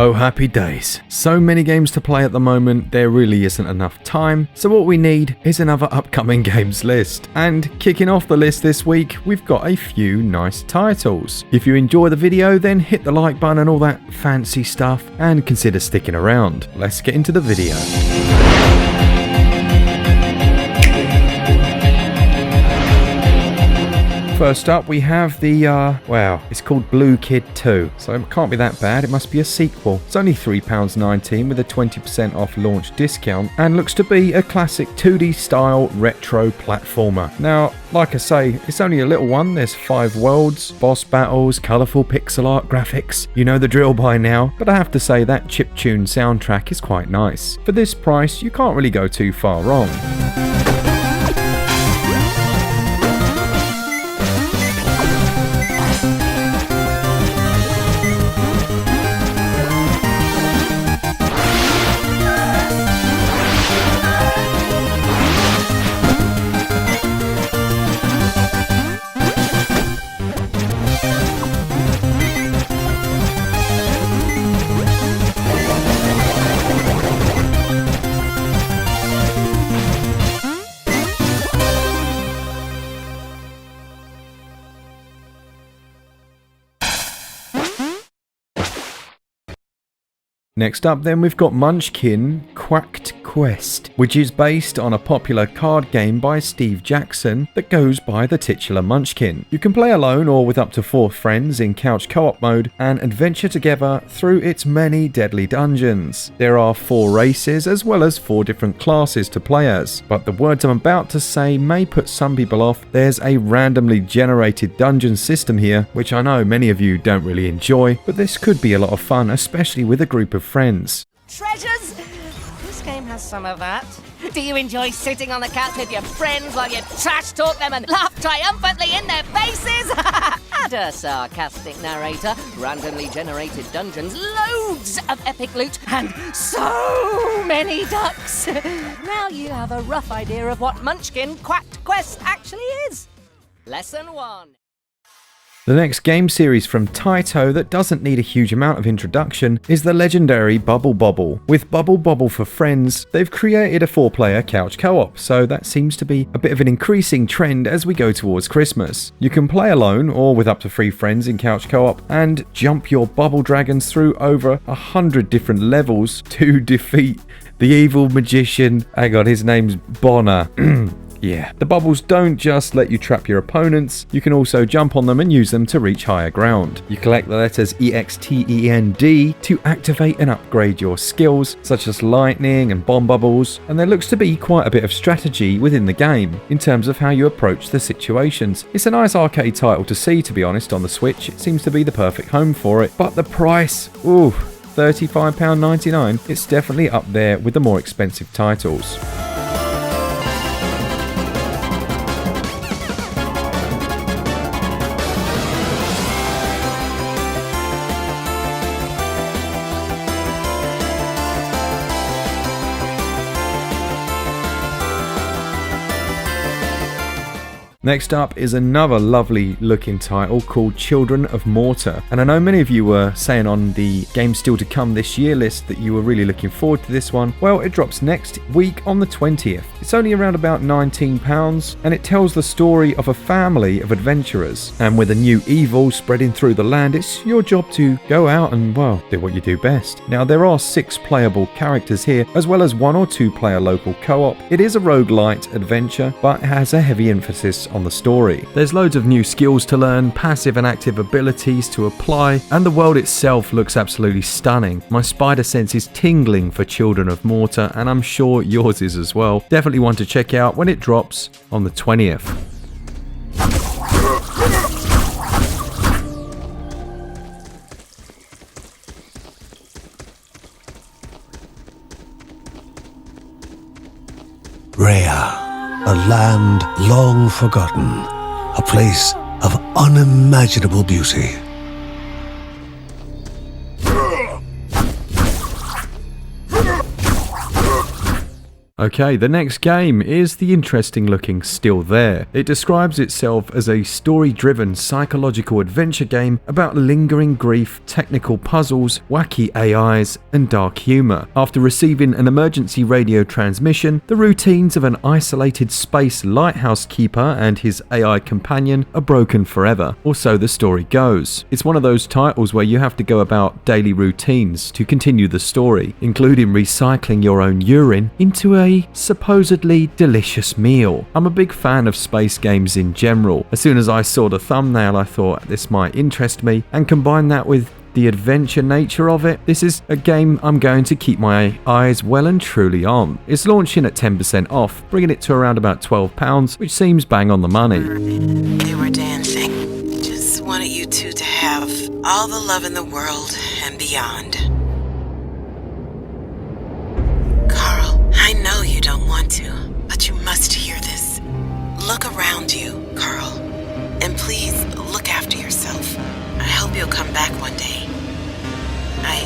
Oh happy days. So many games to play at the moment, there really isn't enough time, so what we need is another upcoming games list. And kicking off the list this week, we've got a few nice titles. If you enjoy the video, then hit the like button and all that fancy stuff, and consider sticking around. Let's get into the video. First up, we have the, it's called Bloo Kid 2, so it can't be that bad, it must be a sequel. It's only £3.19 with a 20% off launch discount, and looks to be a classic 2D style retro platformer. Now, like I say, it's only a little one, there's 5 worlds, boss battles, colourful pixel art graphics, you know the drill by now, but I have to say that chiptune soundtrack is quite nice. For this price, you can't really go too far wrong. Next up then, we've got Munchkin Quacked Quest, which is based on a popular card game by Steve Jackson that goes by the titular Munchkin. You can play alone or with up to 4 friends in couch co-op mode and adventure together through its many deadly dungeons. There are 4 races as well as 4 different classes to play as, but the words I'm about to say may put some people off. There's a randomly generated dungeon system here, which I know many of you don't really enjoy, but this could be a lot of fun, especially with a group of friends. Treasures? This game has some of that. Do you enjoy sitting on the couch with your friends while you trash talk them and laugh triumphantly in their faces? Add a sarcastic narrator, randomly generated dungeons, loads of epic loot, and so many ducks. Now you have a rough idea of what Munchkin Quacked Quest actually is. Lesson 1. The next game series from Taito that doesn't need a huge amount of introduction is the legendary Bobble. With Bobble for Friends, they've created a 4-player couch co-op, so that seems to be a bit of an increasing trend as we go towards Christmas. You can play alone or with up to 3 friends in couch co-op and jump your bubble dragons through over 100 different levels to defeat the evil magician. Hang on, his name's Bonner. Yeah, the bubbles don't just let you trap your opponents, you can also jump on them and use them to reach higher ground. You collect the letters EXTEND to activate and upgrade your skills, such as lightning and bomb bubbles, and there looks to be quite a bit of strategy within the game in terms of how you approach the situations. It's a nice arcade title to see, to be honest, on the Switch. It seems to be the perfect home for it, but the price, ooh, £35.99, it's definitely up there with the more expensive titles. Next up is another lovely looking title called Children of Mortar, and I know many of you were saying on the games still to come this year list that you were really looking forward to this one. Well, it drops next week on the 20th. It's only around about £19 and it tells the story of a family of adventurers, and with a new evil spreading through the land, it's your job to go out and, well, do what you do best. Now, there are 6 playable characters here as well as 1 or 2 player local co-op. It is a roguelite adventure but has a heavy emphasis on the story. There's loads of new skills to learn, passive and active abilities to apply, and the world itself looks absolutely stunning. My spider sense is tingling for Children of Mortar, and I'm sure yours is as well. Definitely one to check out when it drops on the 20th. Rhea. A land long forgotten, a place of unimaginable beauty. Okay, the next game is the interesting looking Still There. It describes itself as a story-driven psychological adventure game about lingering grief, technical puzzles, wacky AIs, and dark humor. After receiving an emergency radio transmission, the routines of an isolated space lighthouse keeper and his AI companion are broken forever, or so the story goes. It's one of those titles where you have to go about daily routines to continue the story, including recycling your own urine into a supposedly delicious meal. I'm a big fan of space games in general. As soon as I saw the thumbnail, I thought this might interest me, and combine that with the adventure nature of it, this is a game I'm going to keep my eyes well and truly on. It's launching at 10% off, bringing it to around about £12, which seems bang on the money. They were dancing. Just wanted you two to have all the love in the world and beyond. Carl, I know you don't want to, but you must hear this. Look around you, Carl, and please look after yourself. I hope you'll come back one day. I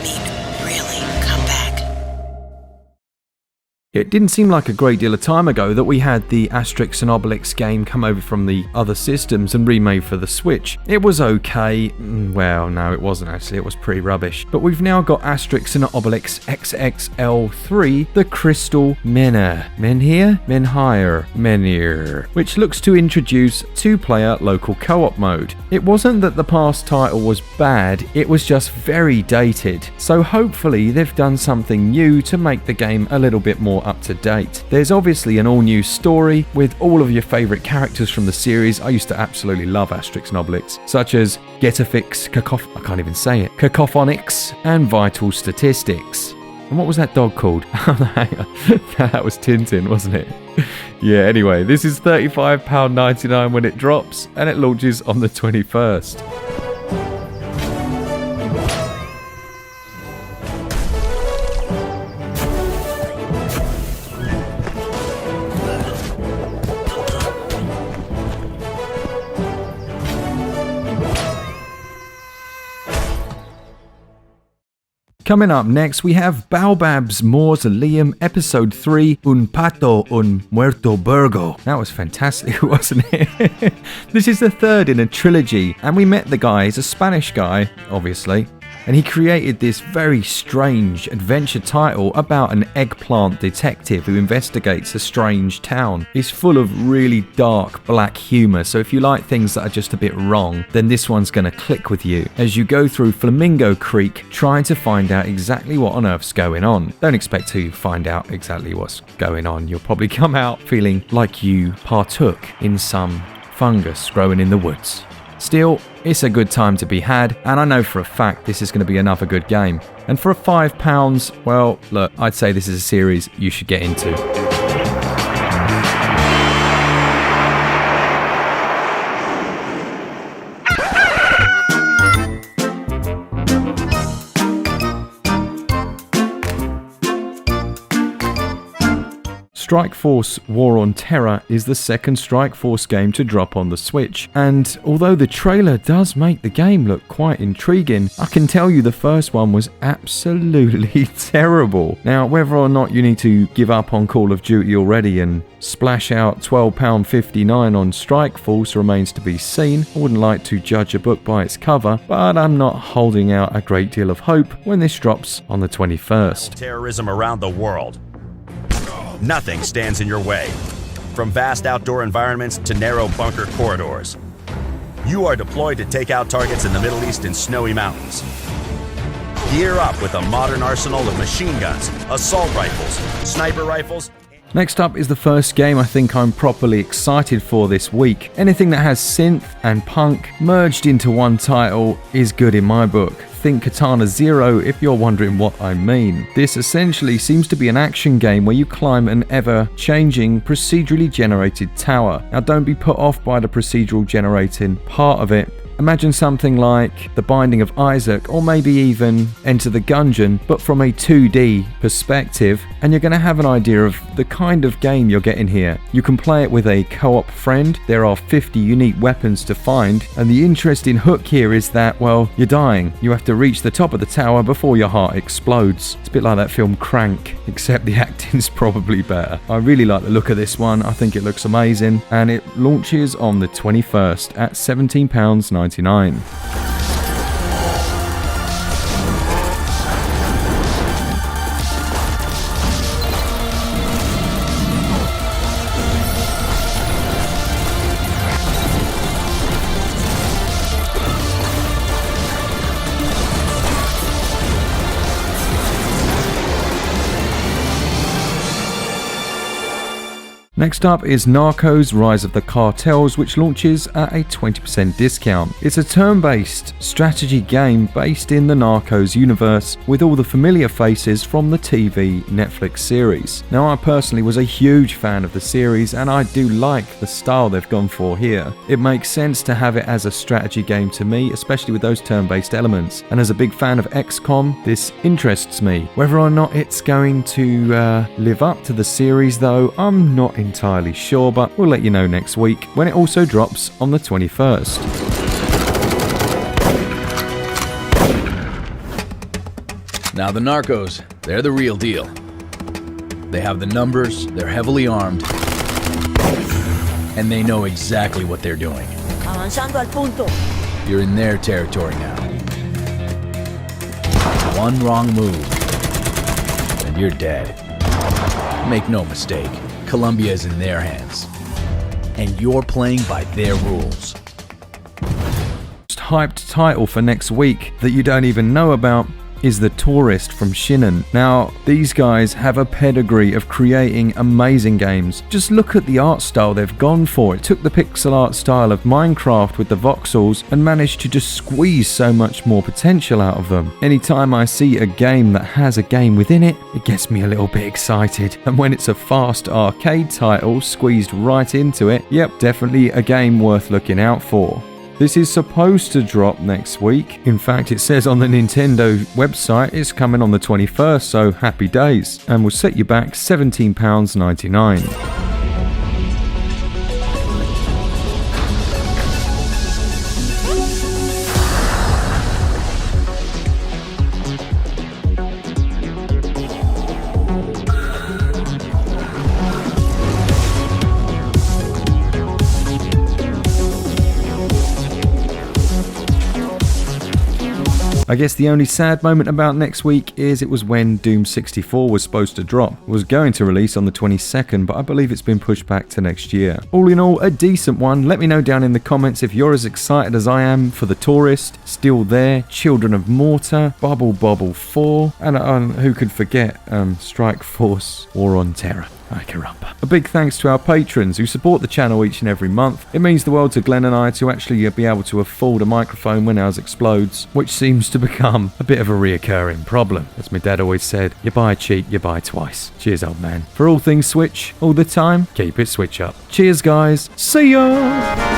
mean, really come back. It didn't seem like a great deal of time ago that we had the Asterix and Obelix game come over from the other systems and remade for the Switch. It was okay. Well, no, it wasn't actually. It was pretty rubbish. But we've now got Asterix and Obelix XXL3, the Crystal Menhir, which looks to introduce 2-player local co-op mode. It wasn't that the past title was bad, it was just very dated. So hopefully they've done something new to make the game a little bit more up to date. There's obviously an all-new story with all of your favourite characters from the series. I used to absolutely love Asterix and Obelix, such as Getafix, Cacophonics, and Vital Statistics. And what was that dog called? That was Tintin, wasn't it? Yeah, anyway, this is £35.99 when it drops, and it launches on the 21st. Coming up next, we have Baobabs Mausoleum Episode 3, Un Pato Un Muerto Burgo. That was fantastic, wasn't it? This is the third in a trilogy, and we met the guy. He's a Spanish guy, obviously, and he created this very strange adventure title about an eggplant detective who investigates a strange town. It's full of really dark black humour, so if you like things that are just a bit wrong, then this one's going to click with you as you go through Flamingo Creek trying to find out exactly what on earth's going on. Don't expect to find out exactly what's going on. You'll probably come out feeling like you partook in some fungus growing in the woods. Still, it's a good time to be had, and I know for a fact this is going to be another good game. And for £5, well, look, I'd say this is a series you should get into. Strike Force War on Terror is the second Strike Force game to drop on the Switch, and although the trailer does make the game look quite intriguing, I can tell you the first one was absolutely terrible. Now, whether or not you need to give up on Call of Duty already and splash out £12.59 on Strike Force remains to be seen. I wouldn't like to judge a book by its cover, but I'm not holding out a great deal of hope when this drops on the 21st. Terrorism around the world. Nothing stands in your way, from vast outdoor environments to narrow bunker corridors. You are deployed to take out targets in the Middle East and snowy mountains. Gear up with a modern arsenal of machine guns, assault rifles, sniper rifles. Next up is the first game I think I'm properly excited for this week. Anything that has synth and punk merged into one title is good in my book. Think Katana Zero if you're wondering what I mean. This essentially seems to be an action game where you climb an ever-changing procedurally generated tower. Now don't be put off by the procedural generating part of it. Imagine something like The Binding of Isaac, or maybe even Enter the Gungeon, but from a 2D perspective, and you're going to have an idea of the kind of game you're getting here. You can play it with a co-op friend, there are 50 unique weapons to find, and the interesting hook here is that, well, you're dying. You have to reach the top of the tower before your heart explodes. It's a bit like that film Crank, except the acting's probably better. I really like the look of this one, I think it looks amazing, and it launches on the 21st at £17.99. Next up is Narcos Rise of the Cartels, which launches at a 20% discount. It's a turn-based strategy game based in the Narcos universe with all the familiar faces from the TV Netflix series. Now, I personally was a huge fan of the series and I do like the style they've gone for here. It makes sense to have it as a strategy game to me, especially with those turn-based elements. And as a big fan of XCOM, this interests me. Whether or not it's going to live up to the series though, I'm not entirely sure, but we'll let you know next week when it also drops on the 21st. Now the Narcos, they're the real deal. They have the numbers, they're heavily armed, and they know exactly what they're doing. Avanzando al punto. You're in their territory now. One wrong move, and you're dead. Make no mistake, Colombia is in their hands, and you're playing by their rules. Hyped title for next week that you don't even know about is the Touryst from Shin'en. Now, these guys have a pedigree of creating amazing games. Just look at the art style they've gone for. It took the pixel art style of Minecraft with the voxels and managed to just squeeze so much more potential out of them. Anytime I see a game that has a game within it, it gets me a little bit excited. And when it's a fast arcade title squeezed right into it, yep, definitely a game worth looking out for. This is supposed to drop next week. In fact, it says on the Nintendo website it's coming on the 21st, so happy days. And will set you back £17.99. I guess the only sad moment about next week is it was when Doom 64 was supposed to drop. It was going to release on the 22nd, but I believe it's been pushed back to next year. All in all, a decent one. Let me know down in the comments if you're as excited as I am for the Touryst, Still There, Children of Morta, Bobble 4, and who could forget Strike Force War on Terror. Ay caramba. A big thanks to our patrons who support the channel each and every month. It means the world to Glen and I to actually be able to afford a microphone when ours explodes, which seems to become a bit of a reoccurring problem. As my dad always said, you buy cheap, you buy twice. Cheers, old man. For all things Switch, all the time, keep it Switch up. Cheers, guys. See ya!